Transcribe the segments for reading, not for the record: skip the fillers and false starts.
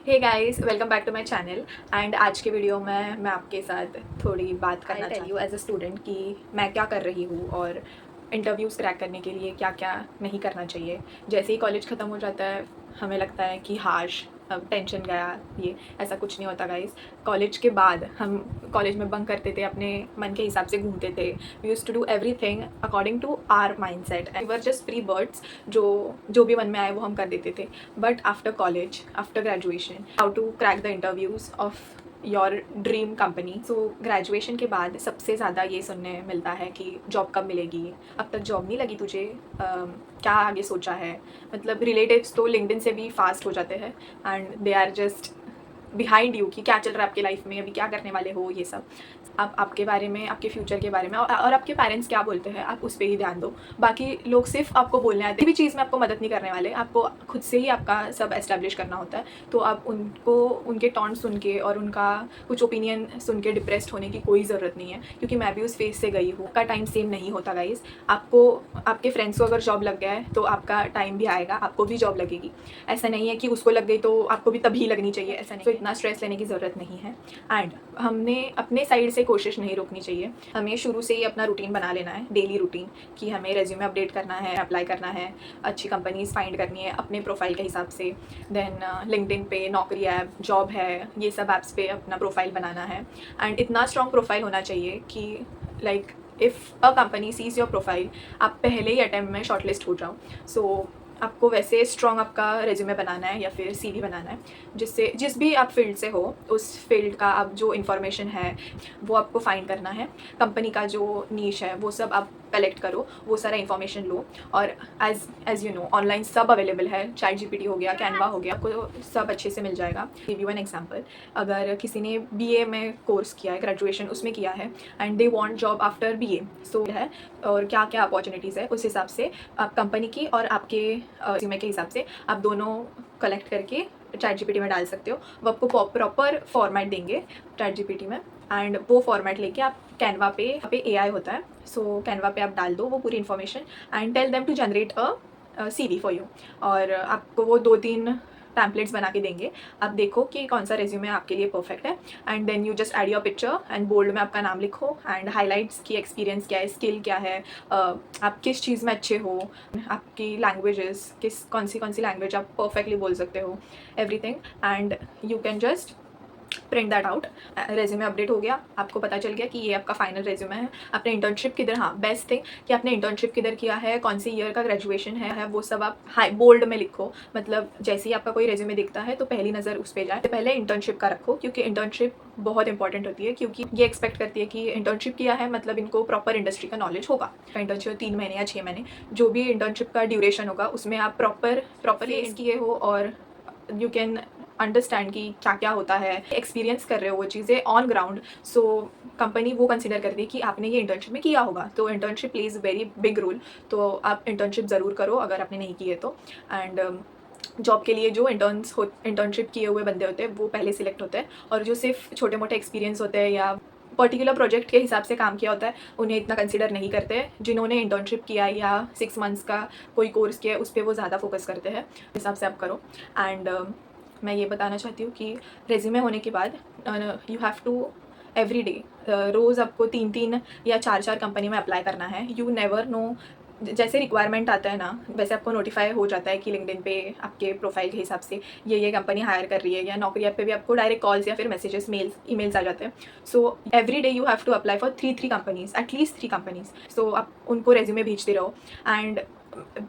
Hey guys, welcome back to my channel. And आज के video में मैं आपके साथ थोड़ी बात करना चाहती हूँ एज अ स्टूडेंट कि मैं क्या कर रही हूँ और इंटरव्यूज़ क्रैक करने के लिए क्या क्या नहीं करना चाहिए। जैसे ही कॉलेज ख़त्म हो जाता है हमें लगता है कि हाश अब टेंशन गया, ये ऐसा कुछ नहीं होता गाइस। कॉलेज के बाद हम कॉलेज में बंक करते थे, अपने मन के हिसाब से घूमते थे। We use to do everything according to our mindset and we were just free birds. जो भी मन में आए वो हम कर देते थे। But after college, after graduation, how to crack the interviews of your dream company. So graduation के बाद सबसे ज़्यादा ये सुनने मिलता है कि जॉब कब मिलेगी, अब तक जॉब नहीं लगी तुझे, क्या आगे सोचा है। मतलब रिलेटिव्स तो लिंक्डइन से भी फास्ट हो जाते हैं and they are just behind you कि क्या चल रहा है आपके लाइफ में, अभी क्या करने वाले हो, ये सब। आप आपके बारे में, आपके फ्यूचर के बारे में और आपके पेरेंट्स क्या बोलते हैं आप उस पर ही ध्यान दो। बाकी लोग सिर्फ आपको बोलने आते हैं, भी चीज़ में आपको मदद नहीं करने वाले, आपको खुद से ही आपका सब एस्टेब्लिश करना होता है। तो आप उनको, उनके टॉन्ट सुन के और उनका कुछ ओपिनियन सुन के डिप्रेस्ड होने की कोई ज़रूरत नहीं है, क्योंकि मैं भी उस फेज से गई हूँ। आपका टाइम सेम नहीं होता गाइज। आपको, आपके फ्रेंड्स को अगर जॉब लग गया है तो आपका टाइम भी आएगा, आपको भी जॉब लगेगी। ऐसा नहीं है कि उसको लग गई तो आपको भी तभी लगनी चाहिए, ऐसा नहीं। तो इतना स्ट्रेस लेने की ज़रूरत नहीं है। एंड हमने अपने साइड से कोशिश नहीं रोकनी चाहिए। हमें शुरू से ही अपना रूटीन बना लेना है, डेली रूटीन, कि हमें रेज्यूमे अपडेट करना है, अप्लाई करना है, अच्छी कंपनीज फाइंड करनी है अपने प्रोफाइल के हिसाब से। देन लिंक्डइन पे, नौकरी ऐप, जॉब है, ये सब ऐप्स पे अपना प्रोफाइल बनाना है। एंड इतना स्ट्रॉन्ग प्रोफाइल होना चाहिए कि like if a company sees your profile, आप पहले ही अटेम्प्ट में शॉर्टलिस्ट हो जाओ। सो आपको वैसे स्ट्रॉन्ग आपका रेज्यूमे बनाना है या फिर सीवी बनाना है, जिससे जिस भी आप फील्ड से हो उस फील्ड का आप जो इन्फॉर्मेशन है वो आपको फाइंड करना है। कंपनी का जो नीश है वो सब आप कलेक्ट करो, वो सारा इन्फॉर्मेशन लो। और एज यू नो, ऑनलाइन सब अवेलेबल है। चैट जीपीटी हो गया, कैनवा हो गया, आपको सब अच्छे से मिल जाएगा। गिव यू एन एग्जांपल, अगर किसी ने बीए में कोर्स किया है, ग्रेजुएशन उसमें किया है and they want job after BA, so है और क्या क्या अपॉर्चुनिटीज़ है, उस हिसाब से आप कंपनी की और आपके रिज्यूमे के हिसाब से आप दोनों कलेक्ट करके चैट जीपीटी में डाल सकते हो। वो आपको प्रॉपर फॉर्मेट देंगे चैट जीपीटी में, एंड वो फॉर्मेट लेके आप कैनवा पे एआई होता है, सो कैनवा पे आप डाल दो वो पूरी information and tell them to generate a CV for you. और आपको वो 2-3 पैम्पलेट्स बना के देंगे। आप देखो कि कौन सा रेज्यूमे आपके लिए परफेक्ट है and then you just add your picture and bold में आपका नाम लिखो एंड हाईलाइट्स की एक्सपीरियंस क्या है, स्किल क्या है, आप किस चीज़ में अच्छे हो, आपकी लैंग्वेजेस कौन सी लैंग्वेज आप परफेक्टली बोल सकते हो, everything. And you can just print that out. Resume update हो गया, आपको पता चल गया कि ये आपका फाइनल रेज्यूमे है। आपने इंटर्नशिप किधर, हाँ बेस्ट थिंग कि आपने इंटर्नशिप किधर किया है, कौन सी ईयर का ग्रेजुएशन है, वो सब आप हाई बोल्ड में लिखो। मतलब जैसे ही आपका कोई रेज्यूमे दिखता है तो पहली नज़र उस पर जाए। तो पहले इंटर्नशिप का रखो, क्योंकि इंटर्नशिप बहुत इंपॉर्टेंट होती है, क्योंकि ये एक्सपेक्ट करती है कि इंटर्नशिप किया है मतलब इनको प्रॉपर इंडस्ट्री का नॉलेज होगा। इंटर्नशिप 3 महीने या 6 महीने, जो भी इंटर्नशिप का ड्यूरेशन होगा उसमें आप प्रॉपरली किए हो और यू कैन अंडरस्टैंड कि क्या क्या होता है, एक्सपीरियंस कर रहे हो वो चीज़ें ऑन ग्राउंड। सो कंपनी वो कंसिडर करती है कि आपने ये इंटर्नशिप में किया होगा, तो internship plays very big role. तो आप इंटर्नशिप ज़रूर करो अगर आपने नहीं की है तो। एंड जॉब के लिए जो इंटर्नशिप किए हुए बंदे होते हैं वो पहले सिलेक्ट होते हैं, और जो सिर्फ छोटे मोटे एक्सपीरियंस होते हैं या पर्टिकुलर प्रोजेक्ट के हिसाब से काम किया होता है उन्हें इतना कंसिडर नहीं करते। जिन्होंने इंटर्नशिप किया है या 6 मंथ्स का कोई कोर्स किया है उस पर वो ज़्यादा फोकस करते हैं, उस हिसाब से आप करो। एंड मैं ये बताना चाहती हूँ कि रेज्यूमे होने के बाद you have to every day, रोज़ आपको 3-3 या 4-4 कंपनी में अप्लाई करना है। यू नेवर नो, जैसे रिक्वायरमेंट आता है ना वैसे आपको नोटिफाई हो जाता है कि लिंक्डइन पे आपके प्रोफाइल के हिसाब से ये कंपनी हायर कर रही है, या नौकरी ऐप पे भी आपको डायरेक्ट कॉल्स या फिर मैसेजेस, ईमेल्स आ जाते हैं। So every day you have to apply for 3 companies, at least 3 companies. So आप उनको रेज्यूमे भेजते रहो एंड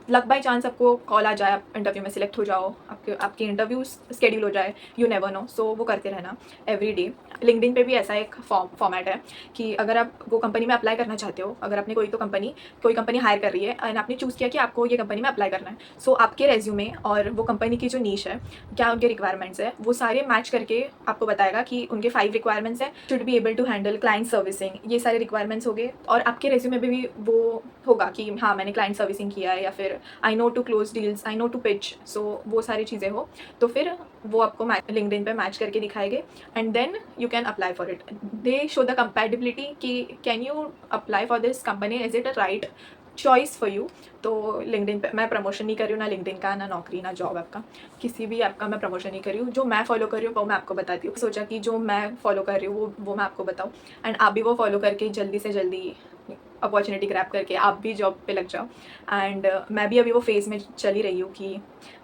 लक बाई चांस आपको कॉल आ जाए, आप इंटरव्यू में सिलेक्ट हो जाओ, आपके इंटरव्यू स्केड्यूल हो जाए, यू नेवर नो। सो वो करते रहना एवरी डे। लिंक्डइन पे भी ऐसा एक फॉर्मेट है कि अगर आप वो कंपनी में अप्लाई करना चाहते हो, अगर आपने कोई कंपनी हायर कर रही है एंड आपने चूज़ किया कि आपको ये कंपनी में अप्लाई करना है, सो आपके रेज्यूमे और वो कंपनी की जो नीश है, क्या उनके रिक्वायरमेंट्स है, वो सारे मैच करके आपको बताएगा कि उनके 5 रिक्वायरमेंट्स हैं। Should be able to handle client servicing, ये सारे रिक्वायरमेंट्स हो गए, और आपके रेज्यूमे में भी वो होगा कि हाँ मैंने क्लाइंट सर्विसिंग किया है, या फिर I know to close deals, I know to pitch. So वो सारी चीज़ें हो तो फिर वो आपको लिंक्डइन पे मैच करके दिखाएंगे and then you can apply for it. They show the compatibility कि can you apply for this company, is it a right choice for you. तो लिंक्डइन पे मैं प्रमोशन नहीं कर रही हूँ, ना लिंक्डइन का, ना नौकरी, ना जॉब ऐप का, किसी भी ऐप का मैं प्रमोशन नहीं कर रही हूँ। जो मैं फॉलो कर रही हूँ वो मैं आपको बताती हूँ। सोचा कि जो मैं फॉलो कर रही हूँ वो मैं आपको बताऊँ, एंड आप भी वो फॉलो करके जल्दी से जल्दी अपॉर्चुनिटी ग्रैब करके आप भी जॉब पे लग जाओ। एंड मैं भी अभी वो फेज़ में चली रही हूँ कि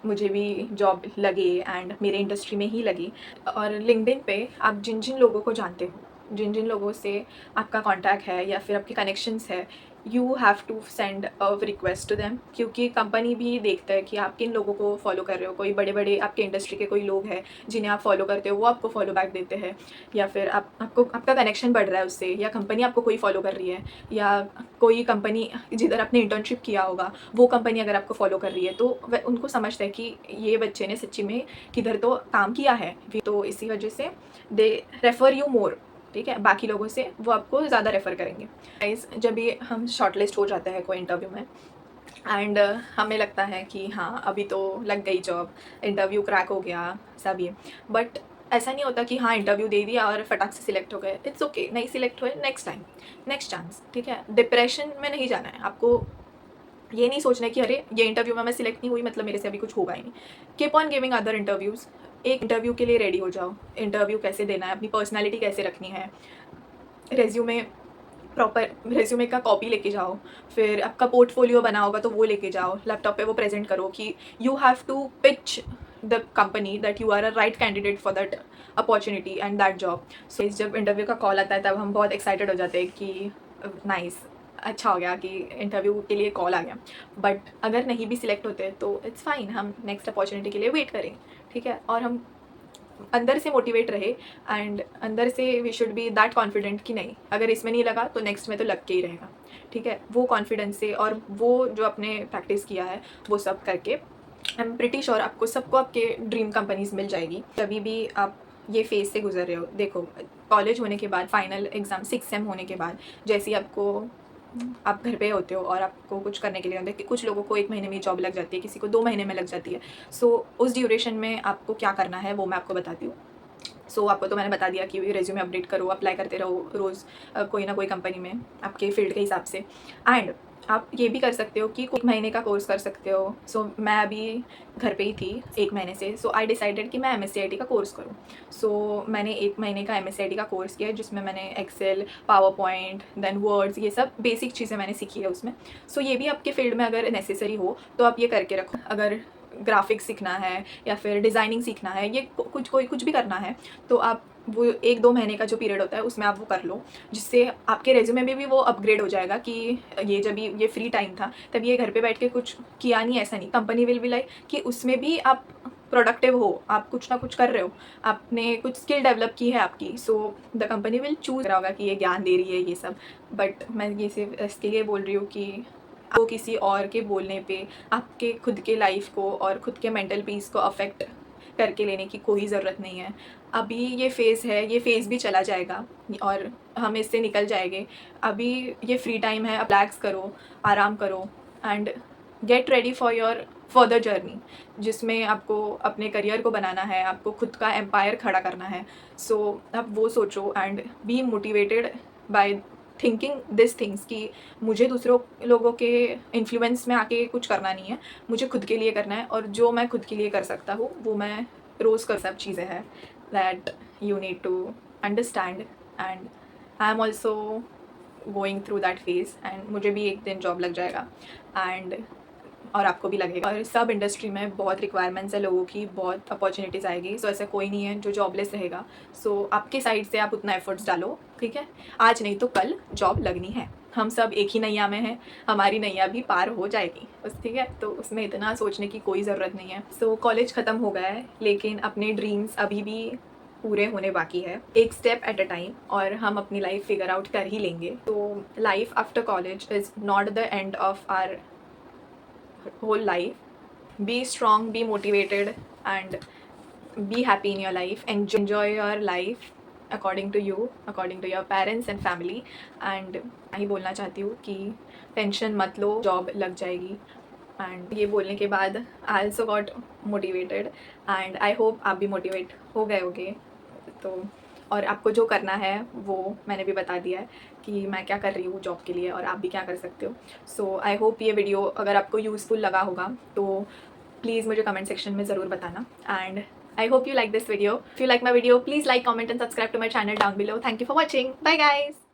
मुझे भी जॉब लगे एंड मेरे इंडस्ट्री में ही लगी। और लिंक्डइन पे आप जिन जिन लोगों को जानते हो, जिन जिन लोगों से आपका कॉन्टैक्ट है या फिर आपके कनेक्शंस है, you have to send a request to them, क्योंकि कंपनी भी देखता है कि आप किन लोगों को फॉलो कर रहे हो। कोई बड़े बड़े आपके इंडस्ट्री के कोई लोग हैं जिन्हें आप फॉलो करते हो, वो आपको फॉलो बैक देते हैं, या फिर आपको आपका कनेक्शन बढ़ रहा है उससे, या कंपनी आपको कोई फॉलो कर रही है, या कोई कंपनी जिधर आपने इंटर्नशिप किया होगा वो कंपनी अगर आपको फॉलो कर रही है, तो वह उनको समझता है कि ये बच्चे ने सच्ची में किधर तो काम किया है, तो इसी वजह से दे रेफ़र यू मोर। ठीक है, बाकी लोगों से वो आपको ज़्यादा रेफ़र करेंगे। गाइस, जब भी हम शॉर्टलिस्ट हो जाते हैं कोई इंटरव्यू में एंड हमें लगता है कि हाँ अभी तो लग गई जॉब, इंटरव्यू क्रैक हो गया सब ये, बट ऐसा नहीं होता कि हाँ इंटरव्यू दे दिया और फटाक से सिलेक्ट हो गए। इट्स ओके, नहीं सिलेक्ट हुए, नेक्स्ट टाइम, नेक्स्ट चांस। ठीक है, डिप्रेशन में नहीं जाना है आपको। ये नहीं सोचना है कि अरे ये इंटरव्यू में मैं सिलेक्ट नहीं हुई मतलब मेरे से अभी कुछ होगा ही नहीं। Keep on giving other interviews. एक इंटरव्यू के लिए रेडी हो जाओ। इंटरव्यू कैसे देना है, अपनी पर्सनैलिटी कैसे रखनी है, रेज्यूमे, प्रॉपर रेज्यूमे का कॉपी लेके जाओ, फिर आपका पोर्टफोलियो बना होगा तो वो लेके जाओ, लैपटॉप पे वो प्रेजेंट करो कि you have to pitch the company that you are a right candidate for that opportunity and that job. So जब इंटरव्यू का कॉल आता है तब हम बहुत एक्साइटेड हो जाते हैं कि नाइस, अच्छा हो गया कि इंटरव्यू के लिए कॉल आ गया। बट अगर नहीं भी सिलेक्ट होते तो इट्स फाइन, हम नेक्स्ट अपॉर्चुनिटी के लिए वेट करें। ठीक है, और हम अंदर से मोटिवेट रहे एंड अंदर से we should be that confident कि नहीं, अगर इसमें नहीं लगा तो नेक्स्ट में तो लग के ही रहेगा। ठीक है, वो कॉन्फिडेंस से और वो जो आपने प्रैक्टिस किया है वो सब करके आई एम प्रिटी श्योर आपको सबको आपके ड्रीम कंपनीज मिल जाएगी। तभी भी आप ये फेज़ से गुजर रहे हो। देखो, कॉलेज होने के बाद फाइनल एग्ज़ाम 6 सेम होने के बाद जैसे ही आपको आप घर पे होते हो और आपको कुछ करने के लिए होता है कि कुछ लोगों को 1 महीने में जॉब लग जाती है, किसी को 2 महीने में लग जाती है। सो उस ड्यूरेशन में आपको क्या करना है वो मैं आपको बताती हूँ। सो आपको तो मैंने बता दिया कि रेज्यूमे अपडेट करो, अप्लाई करते रहो रोज़ कोई ना कोई कंपनी में आपके फील्ड के हिसाब से। एंड आप ये भी कर सकते हो कि कुछ महीने का कोर्स कर सकते हो। सो मैं अभी घर पे ही थी 1 महीने से, सो आई डिसाइडेड कि मैं MSCIT का कोर्स करूँ। सो मैंने 1 महीने का MSCIT का कोर्स किया जिसमें मैंने Excel, PowerPoint, then words, ये सब बेसिक चीज़ें मैंने सीखी है उसमें। सो ये भी आपके फील्ड में अगर नेसेसरी हो तो आप ये करके रखो। अगर ग्राफिक्स सीखना है या फिर डिज़ाइनिंग सीखना है, ये कुछ भी करना है, तो आप वो 1-2 महीने का जो पीरियड होता है उसमें आप वो कर लो, जिससे आपके रेज्यूमे में भी वो अपग्रेड हो जाएगा कि ये जब ये फ्री टाइम था तब ये घर पे बैठ के कुछ किया नहीं, ऐसा नहीं। कंपनी विल बी लाइक कि उसमें भी आप प्रोडक्टिव हो, आप कुछ ना कुछ कर रहे हो, आपने कुछ स्किल डेवलप की है आपकी। So the company will choose रहा होगा कि ये ज्ञान दे रही है ये सब। बट मैं ये सिर्फ इसके लिए बोल रही हूँ कि आपको किसी और के बोलने पे आपके खुद के लाइफ को और खुद के मेंटल पीस को अफेक्ट करके लेने की कोई ज़रूरत नहीं है। अभी ये फ़ेज़ है, ये फ़ेज़ भी चला जाएगा और हम इससे निकल जाएंगे। अभी ये फ्री टाइम है, रिलैक्स करो, आराम करो and get ready for your further journey, जिसमें आपको अपने करियर को बनाना है, आपको खुद का एम्पायर खड़ा करना है। सो आप वो सोचो and be motivated by thinking this things कि मुझे दूसरों लोगों के इन्फ्लुएंस में आके कुछ करना नहीं है, मुझे खुद के लिए करना है, और जो मैं खुद के लिए कर सकता हूँ वो मैं रोज़ कर। सब चीज़ें हैं that you need to understand and I am also going through that phase and मुझे भी एक दिन जॉब लग जाएगा एंड और आपको भी लगेगा। और सब इंडस्ट्री में बहुत रिक्वायरमेंट्स है लोगों की, बहुत अपॉर्चुनिटीज़ आएगी। सो ऐसा कोई नहीं है जो जॉबलेस रहेगा। सो आपके साइड से आप उतना एफर्ट्स डालो, ठीक है, आज नहीं तो कल जॉब लगनी है। हम सब एक ही नैया में हैं, हमारी नैया भी पार हो जाएगी बस, ठीक है। तो उसमें इतना सोचने की कोई ज़रूरत नहीं है। सो कॉलेज ख़त्म हो गया है लेकिन अपने ड्रीम्स अभी भी पूरे होने बाकी है, एक स्टेप एट अ टाइम, और हम अपनी लाइफ फिगर आउट कर ही लेंगे। तो life after college is not the end of our whole life. Be strong, be motivated, and be happy in your life. Enjoy your life according to you, according to your parents and family. And मैं ही बोलना चाहती हूँ कि tension मत लो, job लग जाएगी। And ये बोलने के बाद I also got motivated and I hope आप भी मोटिवेट हो गए होगे। तो और आपको जो करना है वो मैंने भी बता दिया है कि मैं क्या कर रही हूँ जॉब के लिए और आप भी क्या कर सकते हो। सो आई होप ये वीडियो अगर आपको यूज़फुल लगा होगा तो प्लीज़ मुझे कमेंट सेक्शन में ज़रूर बताना। And I hope you like this video. If you like my video, please like, comment and subscribe to my channel down below. Thank you for watching. Bye guys.